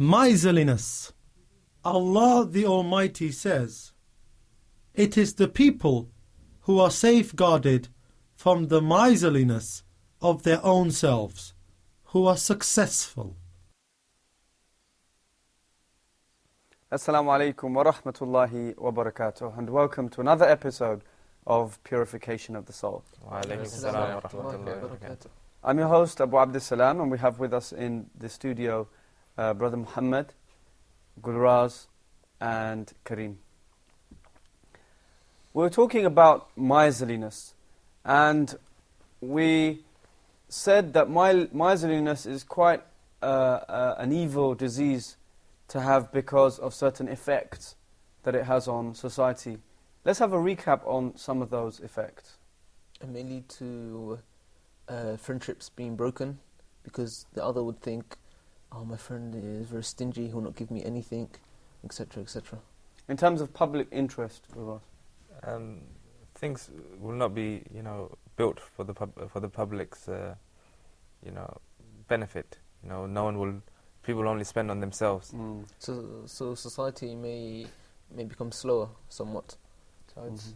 Miserliness. Allah the Almighty says, "It is the people who are safeguarded from the miserliness of their own selves who are successful." Assalamu alaikum wa rahmatullahi wa barakatuh, and welcome to another episode of Purification of the Soul. Wa alaikum assalam wa rahmatullahi wa barakatuh. I'm your host, Abu Abdussalam, and we have with us in the studio Brother Muhammad, Gulraz, and Kareem. We're talking about miserliness, and we said that miserliness is quite an evil disease to have because of certain effects that it has on society. Let's have a recap on some of those effects. It may lead to friendships being broken because the other would think, oh, my friend is very stingy, he will not give me anything, etc., etc. In terms of public interest, things will not be, built for the public's, benefit. No one will. People only spend on themselves. So society may become slower somewhat. So it's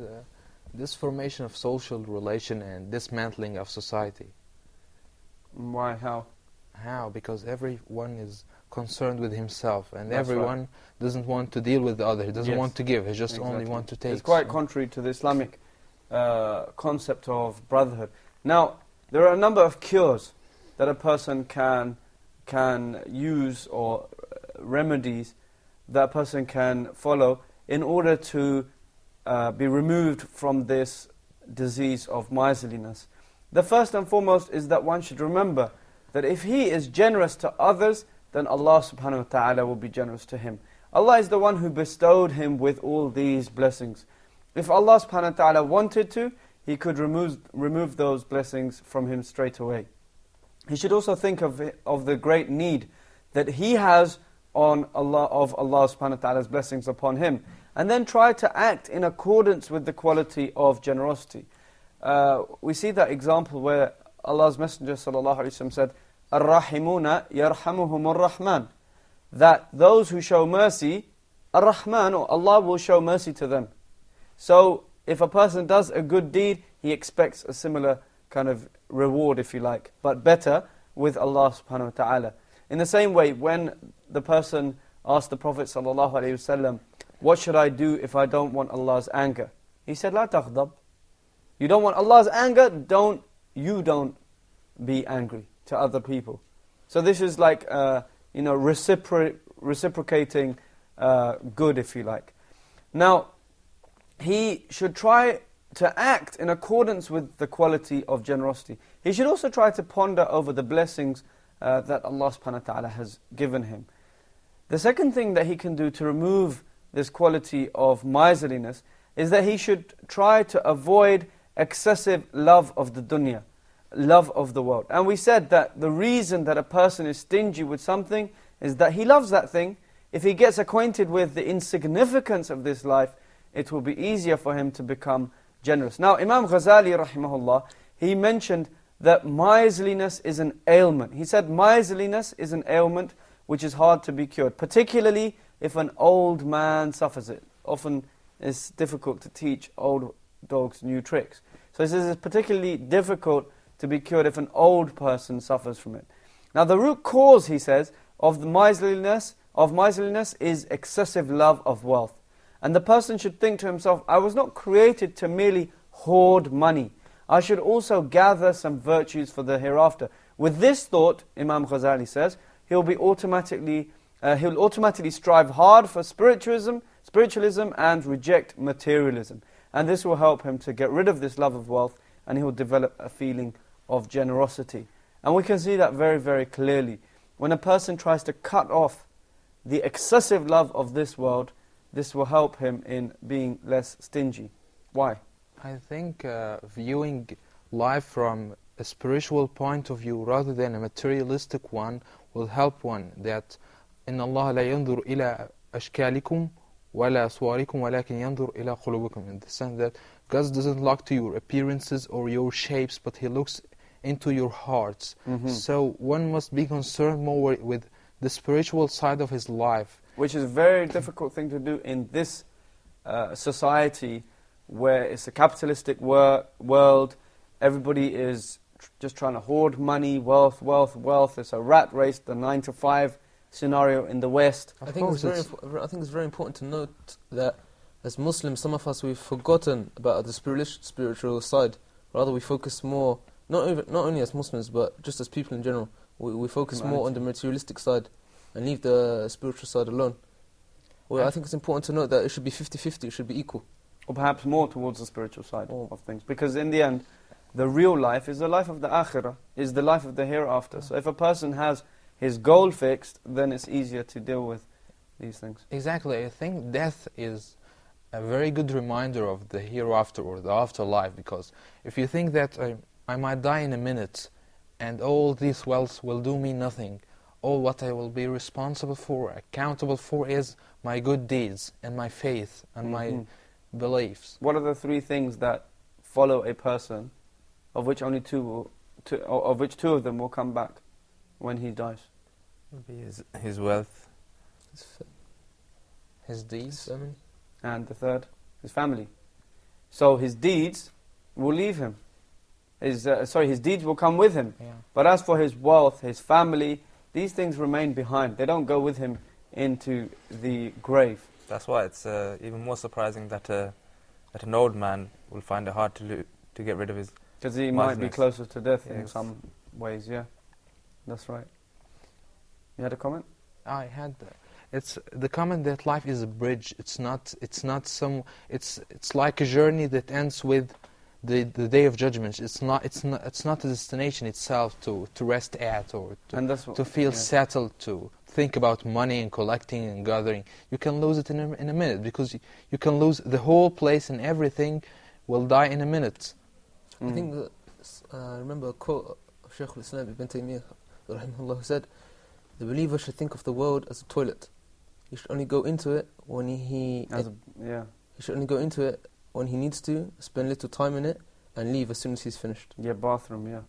this formation of social relation and dismantling of society. Why? How? How? Because everyone is concerned with himself, and That's everyone right. doesn't want to deal with the other. He doesn't Yes. want to give. He just Exactly. only want to take. It's quite contrary to the Islamic concept of brotherhood. Now, there are a number of cures that a person can use, or remedies that a person can follow in order to be removed from this disease of miserliness. The first and foremost is that one should remember that if he is generous to others, then Allah subhanahu wa ta'ala will be generous to him. Allah is the one who bestowed him with all these blessings. If Allah subhanahu wa ta'ala wanted to, He could remove those blessings from him straight away. He should also think of the great need that he has on Allah, of Allah subhanahu wa ta'ala's blessings upon him, and then try to act in accordance with the quality of generosity. We see that example where Allah's Messenger sallallahu alaihi wasallam said, "Ar-Rahimuna yarhamuhum ar-Rahman," that those who show mercy, ar-Rahman, or Allah will show mercy to them. So if a person does a good deed, he expects a similar kind of reward, if you like, but better with Allah subhanahu wa ta'ala. In the same way, when the person asked the Prophet sallallahu alaihi wasallam, "What should I do if I don't want Allah's anger?" He said, "La taghdab." You don't want Allah's anger, don't be angry to other people. So this is like, reciprocating good, if you like. Now, he should try to act in accordance with the quality of generosity. He should also try to ponder over the blessings that Allah subhanahu wa ta'ala has given him. The second thing that he can do to remove this quality of miserliness is that he should try to avoid excessive love of the dunya, love of the world. And we said that the reason that a person is stingy with something is that he loves that thing. If he gets acquainted with the insignificance of this life, it will be easier for him to become generous. Now, Imam Ghazali rahimahullah, he mentioned that miserliness is an ailment. He said miserliness is an ailment which is hard to be cured, particularly if an old man suffers it. Often it's difficult to teach old dogs new tricks. So this is particularly difficult to be cured if an old person suffers from it. Now the root cause, he says, of the miserliness is excessive love of wealth. And the person should think to himself, I was not created to merely hoard money. I should also gather some virtues for the hereafter. With this thought, Imam Ghazali says, he'll automatically strive hard for spiritualism and reject materialism. And this will help him to get rid of this love of wealth, and he will develop a feeling of generosity. And we can see that very, very clearly. When a person tries to cut off the excessive love of this world, this will help him in being less stingy. Why? I think viewing life from a spiritual point of view rather than a materialistic one will help one. That إِنَّ اللَّهَ لَا يَنْظُرُ إِلَىٰ أَشْكَالِكُمْ وَلَا صُوَارِكُمْ وَلَكِنْ يَنْظُرُ إِلَىٰ قُلُوبِكُمْ, in the sense that God doesn't look to your appearances or your shapes, but He looks into your hearts. So one must be concerned more with the spiritual side of his life. Which is a very difficult thing to do in this society where it's a capitalistic world. Everybody is just trying to hoard money, wealth. It's a rat race, the 9-to-5 scenario in the West. I think it's very important to note that as Muslims, some of us, we've forgotten about the spiritual side. Rather, we focus more, not only as Muslims, but just as people in general, we focus more on the materialistic side and leave the spiritual side alone. Well, I think it's important to note that it should be 50-50, it should be equal. Or perhaps more towards the spiritual side of things. Because in the end, the real life is the life of the akhirah, is the life of the hereafter. So if a person has his goal fixed, then it's easier to deal with these things. Exactly. I think death is a very good reminder of the hereafter or the afterlife, because if you think that I might die in a minute and all this wealth will do me nothing, all what I will be responsible for, accountable for, is my good deeds and my faith and my beliefs. What are the three things that follow a person, of which only two of them will come back when he dies? Would be his wealth, His deeds, and the third, his family. So his deeds will leave him. His deeds will come with him. Yeah. But as for his wealth, his family, these things remain behind. They don't go with him into the grave. That's why it's even more surprising that an old man will find it hard to get rid of his. Because he might be closer to death in Yes. some ways, yeah. That's right. You had a comment? I had. It's the comment that life is a bridge. It's not some. It's like a journey that ends with the day of judgment. It's not a destination itself to rest at or to feel settled, to think about money and collecting and gathering. You can lose it in a minute, because you can lose the whole place and everything will die in a minute. I think that, I remember a quote of Shaykh al-Islam Ibn Taymiyyah, rahimahullah, who said, the believer should think of the world as a toilet. He should only go into it when he should only go into it when he needs to, spend little time in it, and leave as soon as he's finished. Yeah, bathroom, yeah.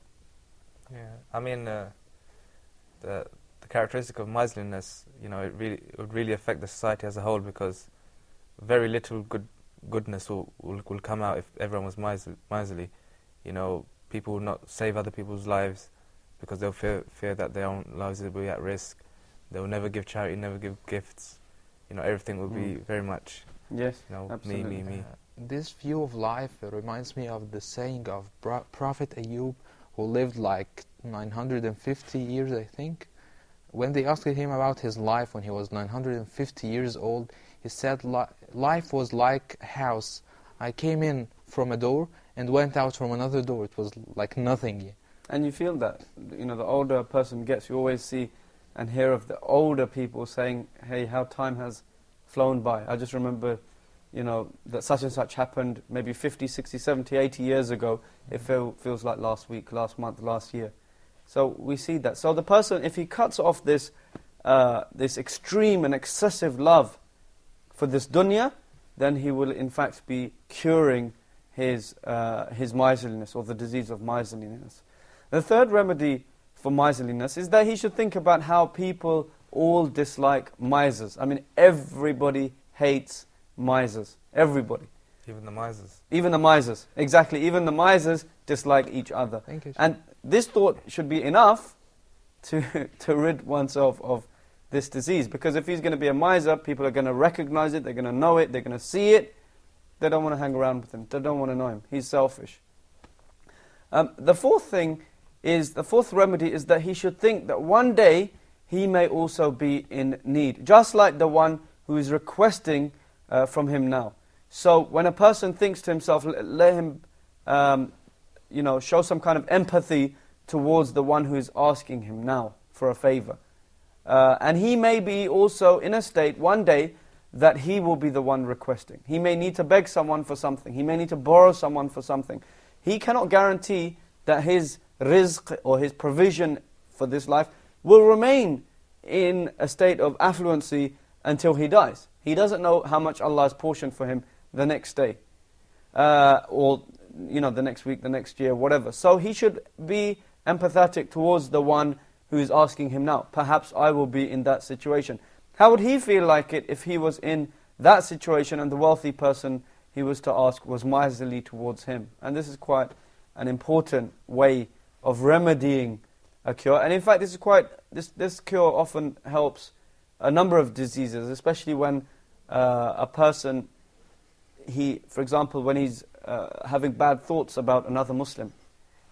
Yeah, I mean, the characteristic of miserliness, it would really affect the society as a whole, because very little goodness will come out if everyone was miserly. People will not save other people's lives because they'll fear that their own lives will be at risk. They will never give charity, never give gifts. Everything will be very much, yes, absolutely. me. This view of life reminds me of the saying of Prophet Ayub, who lived like 950 years, I think. When they asked him about his life when he was 950 years old, he said, life was like a house. I came in from a door and went out from another door. It was like nothing. And you feel that, the older a person gets, you always see and hear of the older people saying, hey, how time has flown by. I just remember, that such and such happened maybe 50, 60, 70, 80 years ago. It feels like last week, last month, last year. So we see that. So the person, if he cuts off this extreme and excessive love for this dunya, then he will in fact be curing his miserliness, or the disease of miserliness. The third remedy for miserliness is that he should think about how people all dislike misers. I mean, everybody hates misers. Everybody. Even the misers. Even the misers, exactly. Even the misers dislike each other. And this thought should be enough to rid oneself of this disease. Because if he's going to be a miser, people are going to recognize it, they're going to know it, they're going to see it. They don't want to hang around with him. They don't want to know him. He's selfish. The fourth remedy is that he should think that one day he may also be in need, just like the one who is requesting from him now. So when a person thinks to himself, let him show some kind of empathy towards the one who is asking him now for a favor. And he may be also in a state one day that he will be the one requesting. He may need to beg someone for something. He may need to borrow someone for something. He cannot guarantee that his rizq or his provision for this life will remain in a state of affluency until he dies. He doesn't know how much Allah has portioned for him the next day, or the next week, the next year, whatever. So he should be empathetic towards the one who is asking him now. Perhaps I will be in that situation. How would he feel like it if he was in that situation and the wealthy person he was to ask was miserly towards him? And this is quite an important way of remedying a cure. And in fact, this cure often helps a number of diseases, especially when a person, for example, when he's having bad thoughts about another Muslim,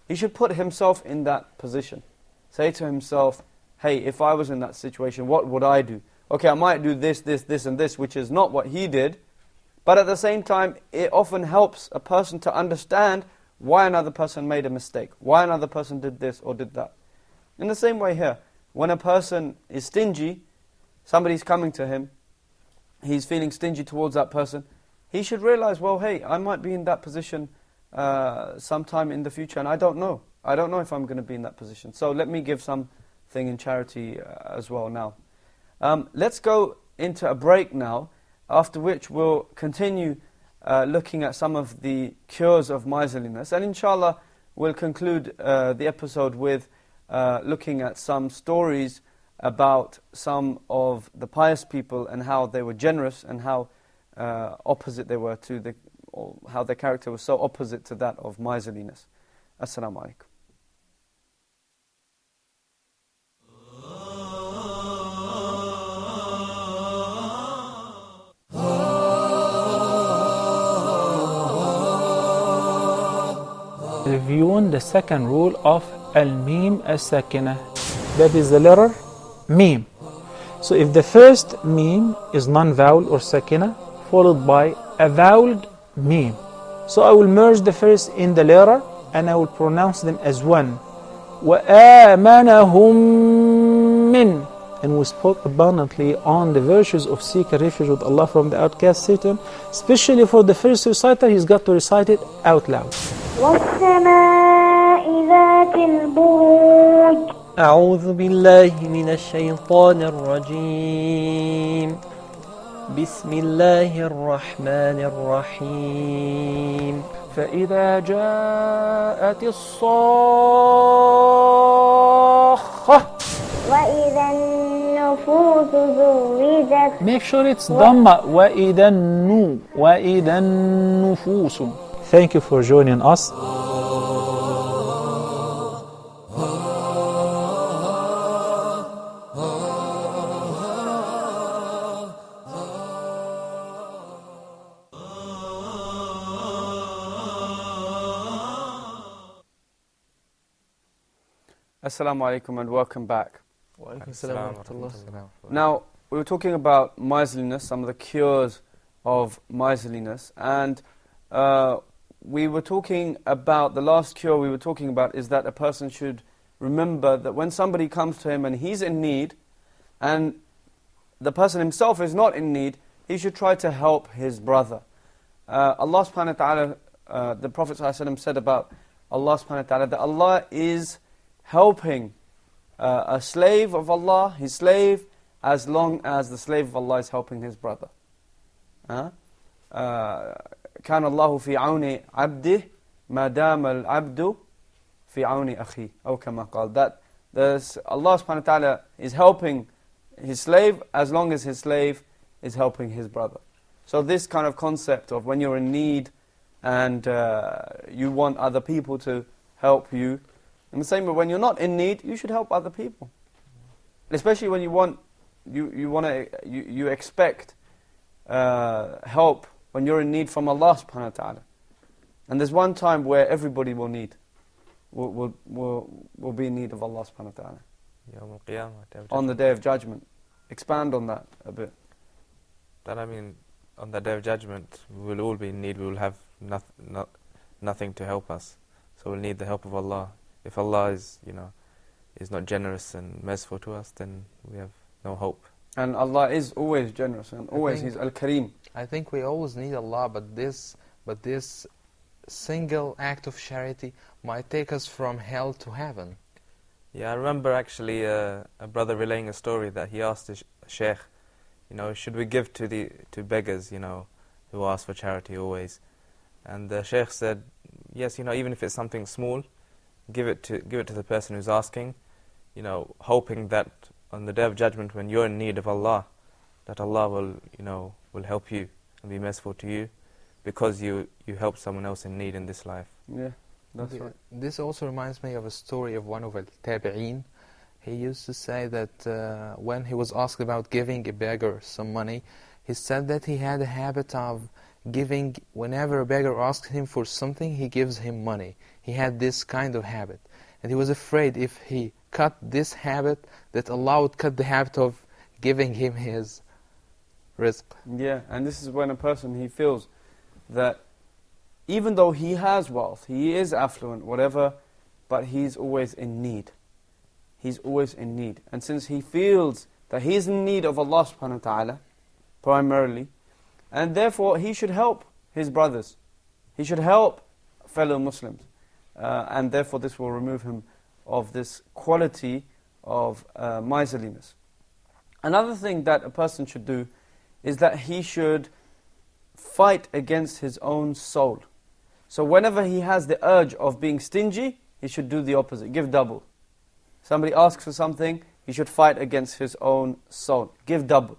he should put himself in that position. Say to himself, hey, if I was in that situation, what would I do? Okay, I might do this, this, this, and this, which is not what he did. But at the same time, it often helps a person to understand why another person made a mistake, why another person did this or did that. In the same way here, when a person is stingy, somebody's coming to him, he's feeling stingy towards that person, he should realize, well, hey, I might be in that position sometime in the future, and I don't know. I don't know if I'm going to be in that position. So let me give something in charity as well now. Let's go into a break now, after which we'll continue looking at some of the cures of miserliness. And inshallah, we'll conclude the episode with looking at some stories about some of the pious people and how they were generous and how opposite they were to or how their character was so opposite to that of miserliness. Assalamu alaikum. Reviewing the second rule of al-mim as-sakina. That is the letter mim. So if the first mim is non-vowel or sakina, followed by a voweled mim. So I will merge the first in the letter and I will pronounce them as one. وَآمَنَهُمْ مِنْ. And we spoke abundantly on the virtues of seeking refuge with Allah from the outcast Satan. Especially for the first reciter, he's got to recite it out loud. وَالسَّمَاءِ ذَاتِ الْبُرُوجِ. أعوذ بالله من الشيطان الرجيم بسم الله الرحمن الرحيم فإذا جاءت الصاخة. وَإِذَا النُّفُوسُ زُوِّجَتْ. Make sure it's Dhamma. وَإِذَا النُّفُوسُ. Thank you for joining us. Assalamu alaikum and welcome back. Wa alaikum assalam wa rahmatullah. Now, we were talking about miserliness, some of the cures of miserliness, and we were talking about, the last cure we were talking about is that a person should remember that when somebody comes to him and he's in need, and the person himself is not in need, he should try to help his brother. Allah subhanahu wa ta'ala, the Prophet ﷺ said about Allah subhanahu wa ta'ala, that Allah is helping a slave of Allah, his slave, as long as the slave of Allah is helping his brother. كان الله في عون عبده ما دام العبد في عون أخيه أو كما قال. That Allah subhanahu wa ta'ala is helping his slave as long as his slave is helping his brother. So this kind of concept of when you're in need and you want other people to help you, in the same way, when you're not in need, you should help other people. Especially when you expect help when you're in need from Allah subhanahu wa ta'ala. And there's one time where everybody will be in need of Allah subhanahu wa ta'ala. On the Day of Judgment. Expand on that a bit. That, I mean, on the Day of Judgment, we will all be in need. We will have nothing to help us. So we'll need the help of Allah. If Allah is not generous and merciful to us, then we have no hope. And Allah is always generous and always He's Al-Kareem. I think we always need Allah, but this single act of charity might take us from hell to heaven. Yeah, I remember actually a brother relaying a story that he asked the sheikh, should we give to beggars, who ask for charity always? And the sheikh said, yes, even if it's something small, give it to the person who's asking, hoping that on the Day of Judgment, when you're in need of Allah, that Allah will help you and be merciful to you because you helped someone else in need in this life. Yeah, that's right. This also reminds me of a story of one of al-tabi'een. He used to say that when he was asked about giving a beggar some money, he said that he had a habit of giving, whenever a beggar asked him for something, he gives him money. He had this kind of habit. And he was afraid if he cut this habit, that Allah would cut the habit of giving him his rizq. Yeah, and this is when a person, he feels that even though he has wealth, he is affluent, whatever, but he's always in need. He's always in need. And since he feels that he's in need of Allah subhanahu wa ta'ala, primarily, and therefore he should help his brothers. He should help fellow Muslims. And therefore this will remove him of this quality of miserliness. Another thing that a person should do is that he should fight against his own soul. So whenever he has the urge of being stingy, he should do the opposite, give double. Somebody asks for something, he should fight against his own soul, give double.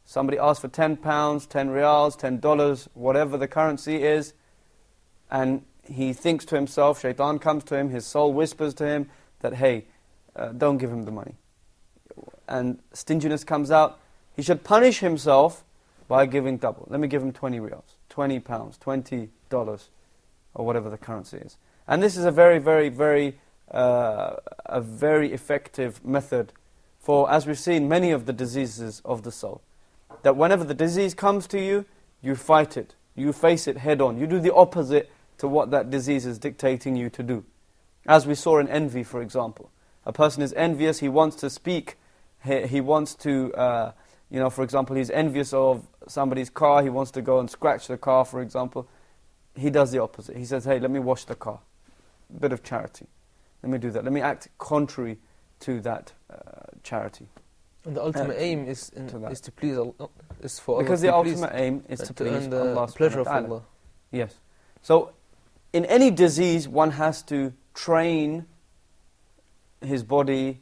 Somebody asks for 10 pounds, 10 riyals, $10, whatever the currency is, and he thinks to himself, shaitan comes to him, his soul whispers to him that, hey, don't give him the money. And stinginess comes out. He should punish himself by giving double. Let me give him 20 riyals, 20 pounds, $20, or whatever the currency is. And this is a very, very, very effective method for, as we've seen, many of the diseases of the soul. That whenever the disease comes to you, you fight it. You face it head on. You do the opposite to what that disease is dictating you to do. As we saw in envy, for example. A person is envious, he wants to speak, he wants to, for example, he's envious of somebody's car, he wants to go and scratch the car, for example. He does the opposite. He says, hey, let me wash the car. A bit of charity. Let me do that. Let me act contrary to that charity. And the ultimate aim is to please Allah. Is for because the ultimate aim is to please Allah. Pleasure of Allah. Yes. So, in any disease, one has to train his body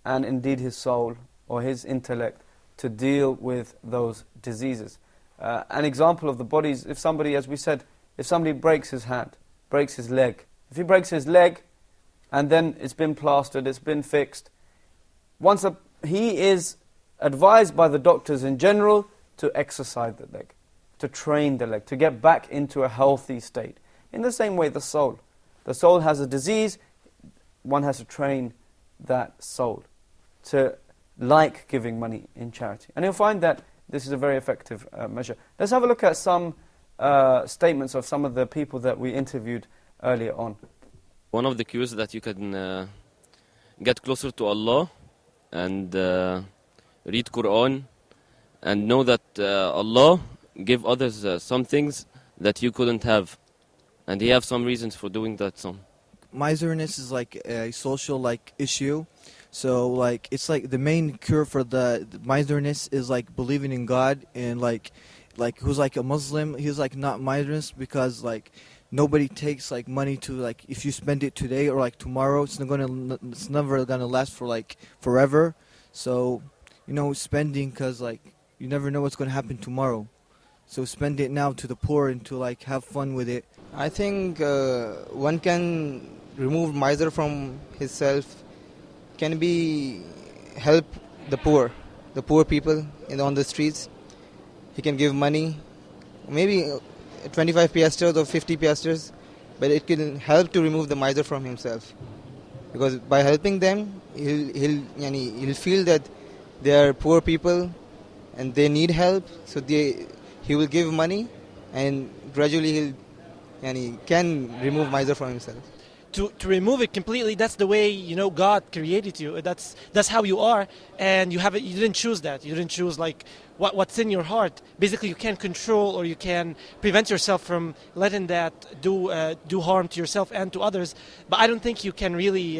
and indeed his soul or his intellect to deal with those diseases. An example of the body is if somebody, as we said, if somebody breaks his hand, breaks his leg. If he breaks his leg and then it's been plastered, it's been fixed, he is advised by the doctors in general to exercise the leg, to train the leg, to get back into a healthy state. In the same way, the soul. The soul has a disease, one has to train that soul to like giving money in charity. And you'll find that this is a very effective measure. Let's have a look at some statements of some of the people that we interviewed earlier on. One of the cures that you can get closer to Allah and read Quran and know that Allah give others some things that you couldn't have, and He have some reasons for doing that. Some miserliness is like a social issue, so it's like the main cure for the miserliness is believing in God, and who's a Muslim, he's not miserlinous because nobody takes money to if you spend it today or tomorrow, it's never gonna last for forever. So spending, because you never know what's gonna happen tomorrow. So spend it now to the poor and to have fun with it. I think one can remove miser from himself. Can be help the poor people on the streets. He can give money, maybe 25 piastres or 50 piastres, but it can help to remove the miser from himself. Because by helping them, he'll feel that they are poor people and they need help. So he will give money, and gradually he can remove miser from himself. To remove it completely, that's the way God created you. That's how you are, and you didn't choose that. You didn't choose what's in your heart. Basically, you can't control or you can prevent yourself from letting that do harm to yourself and to others. But I don't think you can really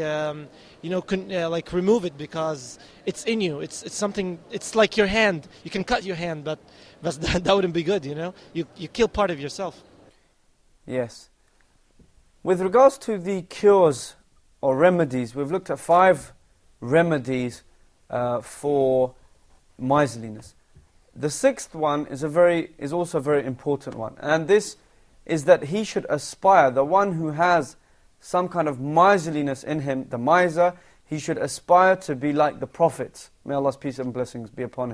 remove it because it's in you. It's something. It's like your hand. You can cut your hand, but that wouldn't be good. You kill part of yourself. Yes. With regards to the cures or remedies, we've looked at 5 remedies for miserliness. The sixth one is also a very important one, and this is that he should aspire, the one who has some kind of miserliness in him, the miser, he should aspire to be like the prophets. May Allah's peace and blessings be upon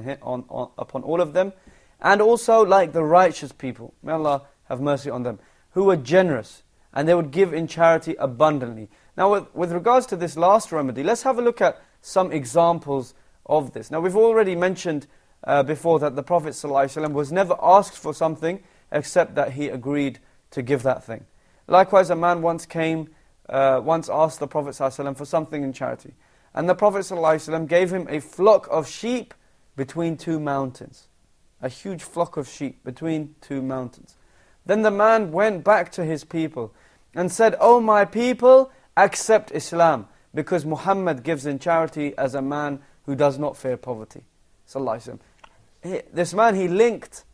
upon all of them, and also like the righteous people. May Allah have mercy on them, who were generous, and they would give in charity abundantly. Now with regards to this last remedy, let's have a look at some examples of this. Now we've already mentioned before that the Prophet ﷺ was never asked for something except that he agreed to give that thing. Likewise, a man once asked the Prophet ﷺ for something in charity. And the Prophet ﷺ gave him a flock of sheep between two mountains. A huge flock of sheep between two mountains. Then the man went back to his people and said, "O my people, accept Islam, because Muhammad gives in charity as a man who does not fear poverty." Sallallahu Alaihi Wasallam. This man, he linked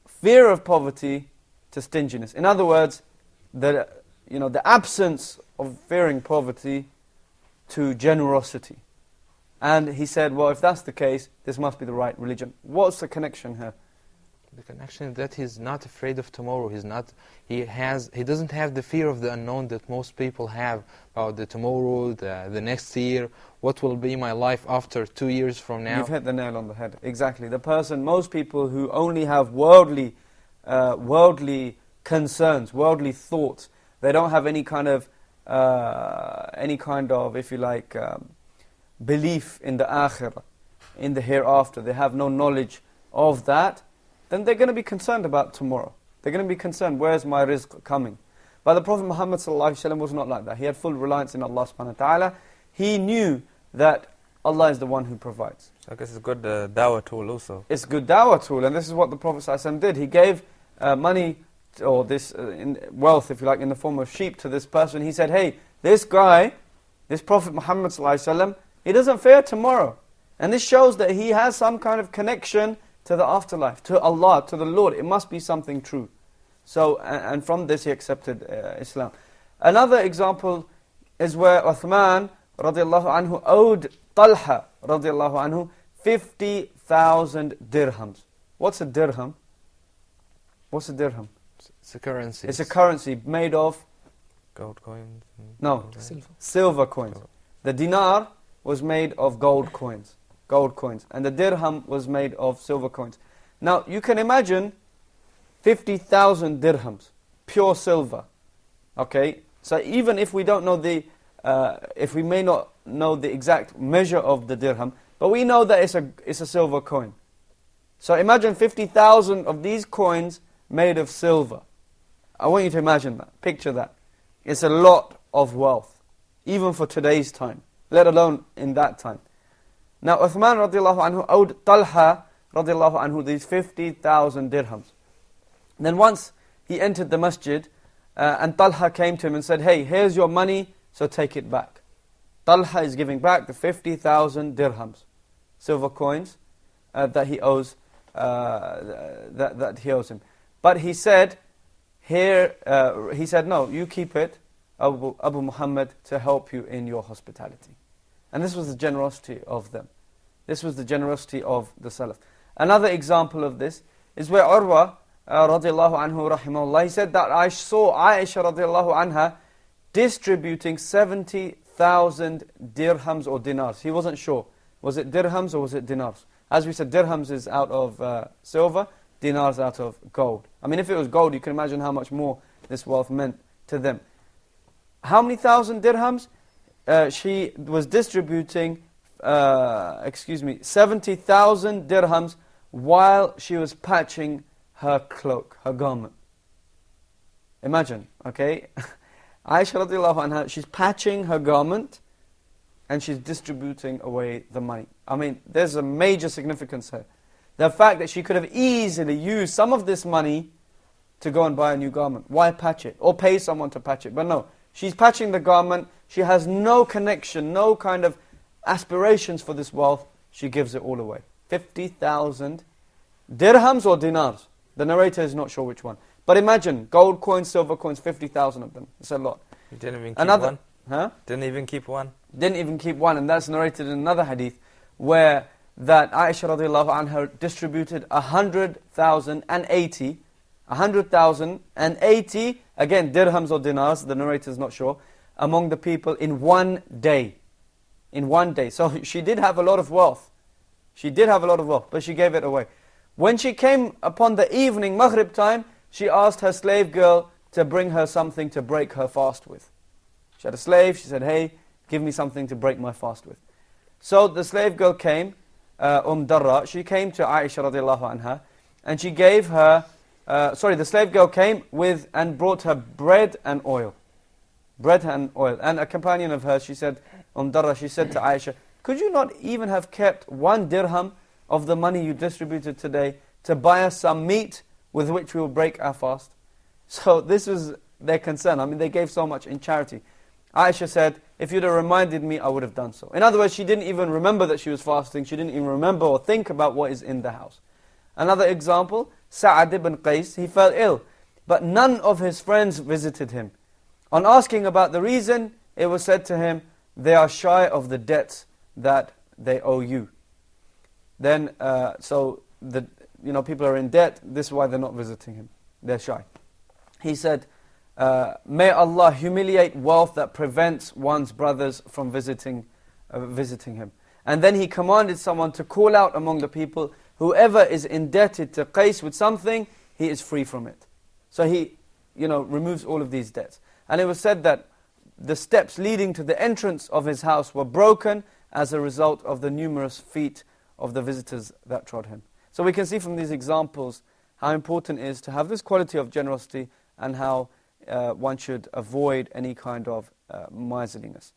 fear of poverty to stinginess. In other words, the absence of fearing poverty to generosity. And he said, well, if that's the case, this must be the right religion. What's the connection here? The connection is that he's not afraid of tomorrow. He doesn't have the fear of the unknown that most people have about the tomorrow, the next year. What will be my life after 2 years from now? You've hit the nail on the head. Exactly. Most people who only have worldly concerns, worldly thoughts, they don't have any kind of, if you like, belief in the akhirah, in the hereafter. They have no knowledge of that. Then they're going to be concerned about tomorrow. They're going to be concerned, where's my rizq coming? But the Prophet Muhammad ﷺ was not like that. He had full reliance in Allah subhanahu wa ta'ala. He knew that Allah is the one who provides. I guess it's a good dawah tool also. It's a good dawah tool, and this is what the Prophet ﷺ did. He gave money, or this wealth, if you like, in the form of sheep to this person. He said, hey, this guy, this Prophet Muhammad ﷺ, he doesn't fear tomorrow. And this shows that he has some kind of connection to the afterlife, to Allah, to the Lord. It must be something true. So, and from this he accepted Islam. Another example is where Uthman radiallahu anhu owed Talha radiallahu anhu 50,000 dirhams. What's a dirham? What's a dirham? It's a currency. It's a currency made of gold coins. No, silver coins. The dinar was made of gold coins. And the dirham was made of silver coins. Now, you can imagine 50,000 dirhams, pure silver. Okay? So even if we don't know if we may not know the exact measure of the dirham, but we know that it's a silver coin. So imagine 50,000 of these coins made of silver. I want you to imagine that. Picture that. It's a lot of wealth, even for today's time, let alone in that time. Now, Uthman radiallahu anhu owed Talha radiallahu anhu these 50,000 dirhams. Then once he entered the masjid, and Talha came to him and said, hey, here's your money, so take it back. Talha is giving back the 50,000 dirhams, silver coins, that he owes him. But he said, no, you keep it, Abu Muhammad, to help you in your hospitality. And this was the generosity of them. This was the generosity of the Salaf. Another example of this is where Urwa radiallahu anhu rahimahullah, he said that I saw Aisha radiallahu anha distributing 70,000 dirhams or dinars. He wasn't sure. Was it dirhams or was it dinars? As we said, dirhams is out of silver, dinars out of gold. I mean, if it was gold, you can imagine how much more this wealth meant to them. How many thousand dirhams? She was distributing 70,000 dirhams while she was patching her cloak, her garment. Imagine, okay? Aisha radiallahu anha, she's patching her garment and she's distributing away the money. I mean, there's a major significance here. The fact that she could have easily used some of this money to go and buy a new garment. Why patch it? Or pay someone to patch it. But no, she's patching the garment. She has no connection, no kind of aspirations for this wealth. She gives it all away. 50,000 dirhams or dinars. The narrator is not sure which one. But imagine, gold coins, silver coins, 50,000 of them. It's a lot. You didn't even keep one? Huh? Didn't even keep one? didn't even keep one, and that's narrated in another hadith, where that Aisha radiallahu anha distributed 100,080, again dirhams or dinars, the narrator is not sure, among the people in one day. In one day. So she did have a lot of wealth. She did have a lot of wealth, but she gave it away. When she came upon the evening, Maghrib time, she asked her slave girl to bring her something to break her fast with. She had a slave, she said, hey, give me something to break my fast with. So the slave girl came, Darra, she came to Aisha radiallahu anha, and she gave her, the slave girl came with and brought her bread and oil. Bread and oil. And a companion of hers, she said, Darra, she said to Aisha, could you not even have kept 1 dirham of the money you distributed today to buy us some meat with which we will break our fast? So this was their concern. I mean, they gave so much in charity. Aisha said, if you'd have reminded me, I would have done so. In other words, she didn't even remember that she was fasting. She didn't even remember or think about what is in the house. Another example, Sa'ad ibn Qais, he fell ill, but none of his friends visited him. On asking about the reason, it was said to him, they are shy of the debts that they owe you. Then, people are in debt, this is why they're not visiting him. They're shy. He said, may Allah humiliate wealth that prevents one's brothers from visiting him. And then he commanded someone to call out among the people, whoever is indebted to Qais with something, he is free from it. So he, removes all of these debts. And it was said that the steps leading to the entrance of his house were broken as a result of the numerous feet of the visitors that trod him. So we can see from these examples how important it is to have this quality of generosity and how one should avoid any kind of miserliness.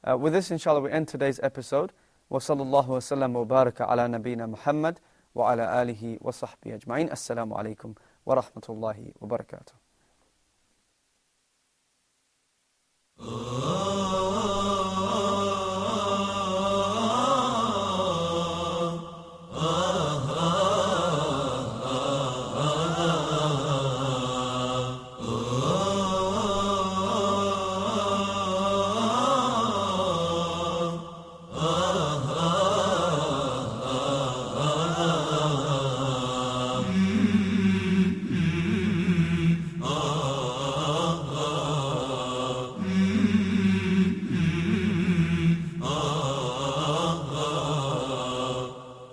With this, inshallah, we end today's episode. وصلى الله وسلم وبارك على نبينا محمد وعلى آله وصحبه أجمعين. السلام عليكم ورحمة الله وبركاته.